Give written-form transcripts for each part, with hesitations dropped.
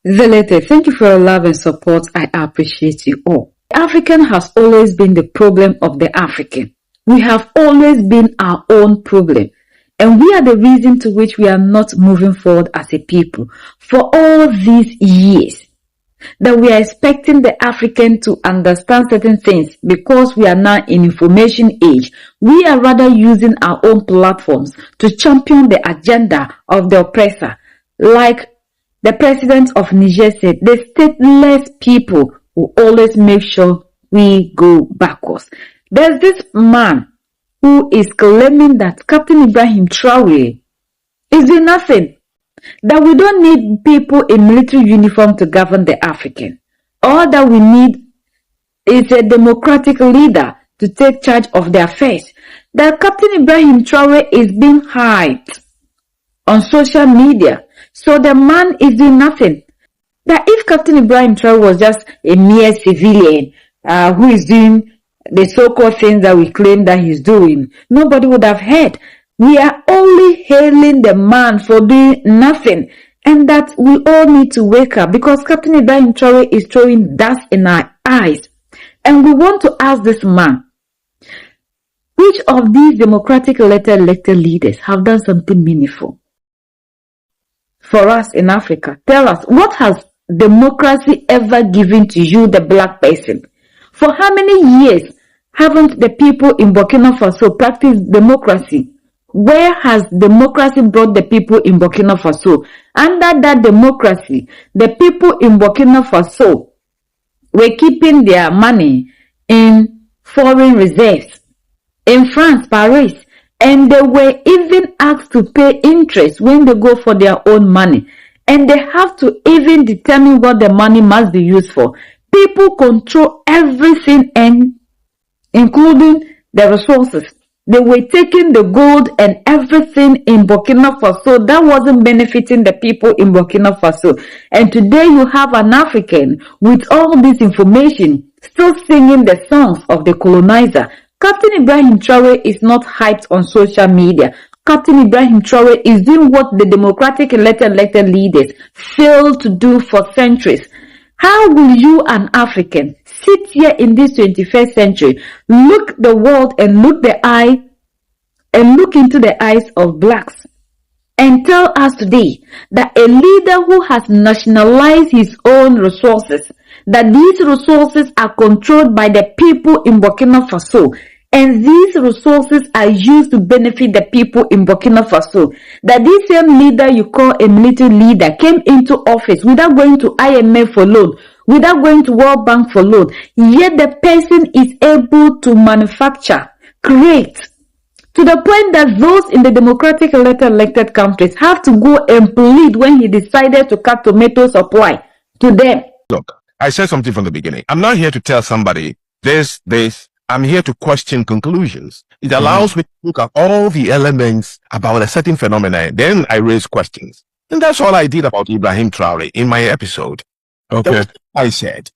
Zelete, thank you for your love and support. I appreciate you all. The African has always been the problem of the African. We have always been our own problem. And we are the reason to which we are not moving forward as a people for all these years. That we are expecting the African to understand certain things because we are now in information age. We are rather using our own platforms to champion the agenda of the oppressor. Like the president of Niger said, the stateless people will always make sure we go backwards. There's this man who is claiming that Captain Ibrahim Traoré is doing nothing. That we don't need people in military uniform to govern the African. All that we need is a democratic leader to take charge of the affairs. That Captain Ibrahim Traoré is being hyped on social media. So the man is doing nothing. That if Captain Ibrahim Traoré was just a mere civilian who is doing the so-called things that we claim that he's doing, nobody would have heard. We are only hailing the man for doing nothing, and that we all need to wake up because Captain Ibrahim Traoré is throwing dust in our eyes. And we want to ask this man, which of these democratic elected leaders have done something meaningful for us in Africa? Tell us, what has democracy ever given to you, the black person? For how many years haven't the people in Burkina Faso practiced democracy? Where has democracy brought the people in Burkina Faso? Under that democracy, the people in Burkina Faso were keeping their money in foreign reserves in France, Paris, and they were even asked to pay interest when they go for their own money. And they have to even determine what the money must be used for. People control everything, and including the resources. They were taking the gold and everything in Burkina Faso that wasn't benefiting the people in Burkina Faso. And today you have an African with all this information still singing the songs of the colonizer. Captain Ibrahim Traoré is not hyped on social media. Captain Ibrahim Traoré is doing what the democratic elected leaders failed to do for centuries. How will you, an African, sit here in this 21st century, look the world and look into the eyes of blacks and tell us today that a leader who has nationalized his own resources, that these resources are controlled by the people in Burkina Faso, and these resources are used to benefit the people in Burkina Faso, that this same leader you call a military leader came into office without going to IMF for loan, without going to World Bank for loan, yet the person is able to manufacture, create, to the point that those in the democratic elected countries have to go and plead when he decided to cut tomato supply to them. Look, I said something from the beginning. I'm not here to tell somebody this. I'm here to question conclusions. It allows me to look at all the elements about a certain phenomenon. Then I raise questions. And that's all I did about Ibrahim Traoré in my episode. Okay. I said,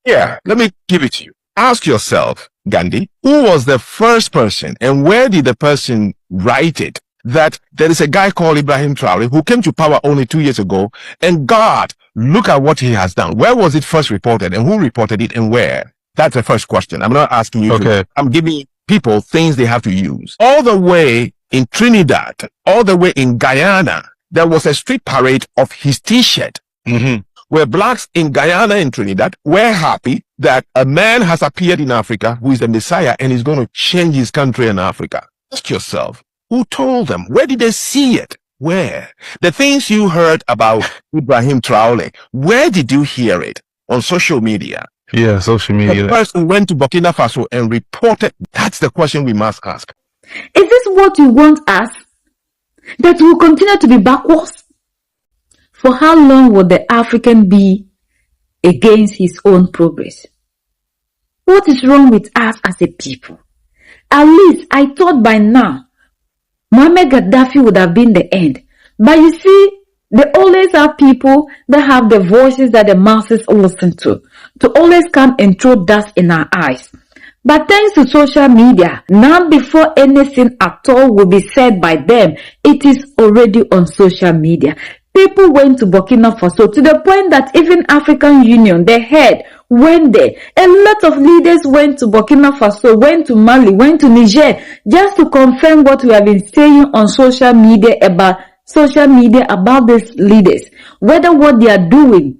yeah, let me give it to you. Ask yourself, Gandhi, who was the first person and where did the person write it that there is a guy called Ibrahim Traoré who came to power only 2 years ago, and God, look at what he has done. Where was it first reported and who reported it and where? That's the first question. I'm not asking you. Okay. I'm giving people things they have to use. All the way in Trinidad, all the way in Guyana, there was a street parade of his t-shirt. Where blacks in Guyana and Trinidad were happy that a man has appeared in Africa who is the Messiah and is going to change his country in Africa. Ask yourself, who told them? Where did they see it? Where? The things you heard about Ibrahim Traoré, where did you hear it? On social media. Yeah, social media. The person went to Burkina Faso and reported. That's the question we must ask. Is this what you want us? That we will continue to be backwards? For how long will the African be against his own progress? What is wrong with us as a people? At least I thought by now Muammar Gaddafi would have been the end. But you see, they always have people that have the voices that the masses listen to always come and throw dust in our eyes. But thanks to social media, now before anything at all will be said by them, it is already on social media. People went to Burkina Faso to the point that even African Union, the head, went there. A lot of leaders went to Burkina Faso, went to Mali, went to Niger, just to confirm what we have been saying on social media about these leaders, whether what they are doing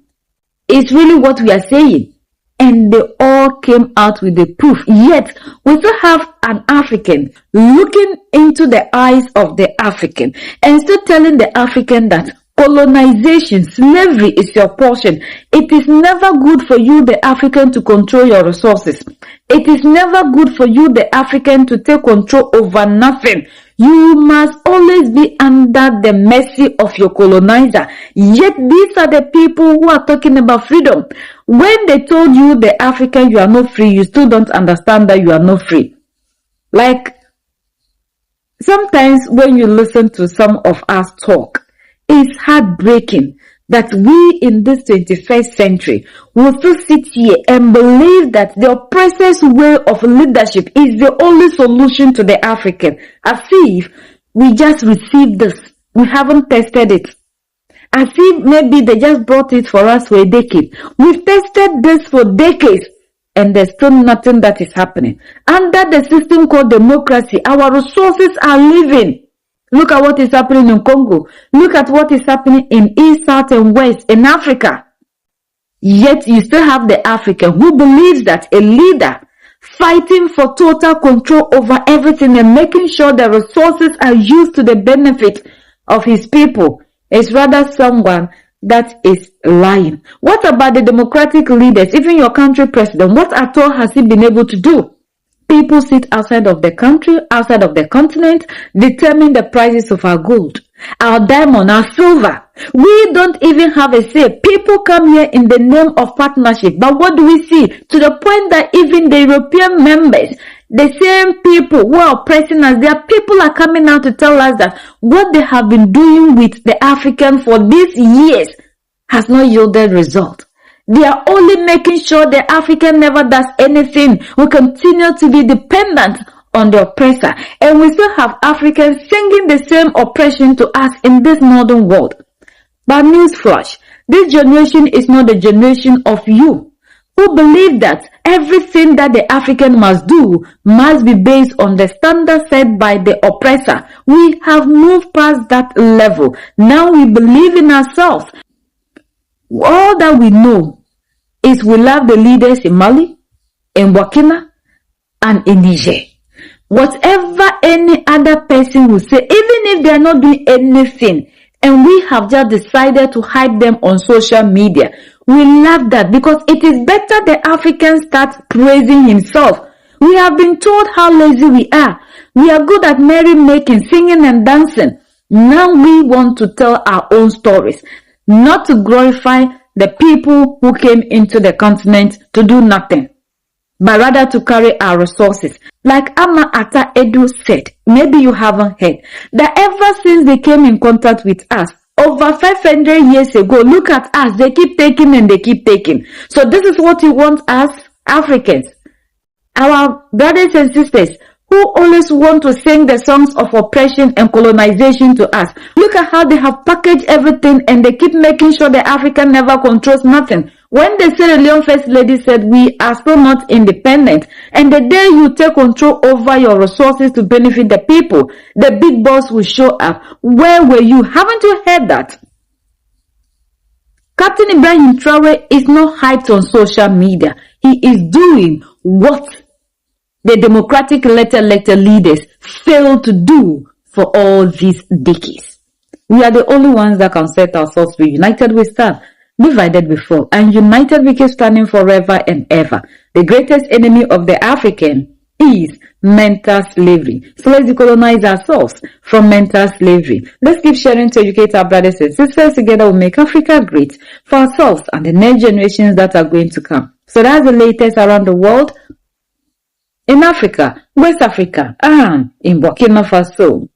is really what we are saying. And they all came out with the proof. Yet, we still have an African looking into the eyes of the African and still telling the African that colonization, slavery is your portion. It is never good for you, the African, to control your resources. It is never good for you, the African, to take control over nothing. You must always be under the mercy of your colonizer. Yet these are the people who are talking about freedom. When they told you, the African, you are not free, you still don't understand that you are not free. Like, sometimes when you listen to some of us talk, it's heartbreaking that we in this 21st century will still sit here and believe that the oppressor's way of leadership is the only solution to the African. As if we just received this. We haven't tested it. As if maybe they just brought it for us for a decade. We've tested this for decades and there's still nothing that is happening. Under the system called democracy, our resources are living. Look at what is happening in Congo. Look at what is happening in East, South, and West in Africa. Yet you still have the African who believes that a leader fighting for total control over everything and making sure the resources are used to the benefit of his people is rather someone that is lying. What about the democratic leaders, even your country president? What at all has he been able to do? People sit outside of the country, outside of the continent, determine the prices of our gold, our diamond, our silver. We don't even have a say. People come here in the name of partnership. But what do we see? To the point that even the European members, the same people who are oppressing us, their people are coming out to tell us that what they have been doing with the African for these years has not yielded result. They are only making sure the African never does anything. We continue to be dependent on the oppressor. And we still have Africans singing the same oppression to us in this modern world. But newsflash, this generation is not the generation of you who believe that everything that the African must do must be based on the standard set by the oppressor. We have moved past that level. Now we believe in ourselves. All that we know is we love the leaders in Mali, in Burkina, and in Niger. Whatever any other person will say, even if they are not doing anything, and we have just decided to hype them on social media, we love that because it is better the African starts praising himself. We have been told how lazy we are. We are good at merrymaking, singing and dancing. Now we want to tell our own stories, not to glorify the people who came into the continent to do nothing, but rather to carry our resources. Like Ama Ata Edu said, maybe you haven't heard, that ever since they came in contact with us, over 500 years ago, look at us, they keep taking and they keep taking. So this is what you want us, Africans, our brothers and sisters, who always want to sing the songs of oppression and colonization to us. Look at how they have packaged everything and they keep making sure the African never controls nothing. When the Sierra Leone First Lady said we are still not independent, and the day you take control over your resources to benefit the people, the big boss will show up. Where were you? Haven't you heard that? Captain Ibrahim Traoré is not hyped on social media. He is doing what the democratic elected leaders failed to do for all these decades. We are the only ones that can set ourselves free. United we stand, divided we fall, and united we keep standing forever and ever. The greatest enemy of the African is mental slavery. So let's decolonize ourselves from mental slavery. Let's keep sharing to educate our brothers and sisters. Together we'll make Africa great for ourselves and the next generations that are going to come. So that's the latest around the world. In Africa, West Africa, and in Burkina Faso.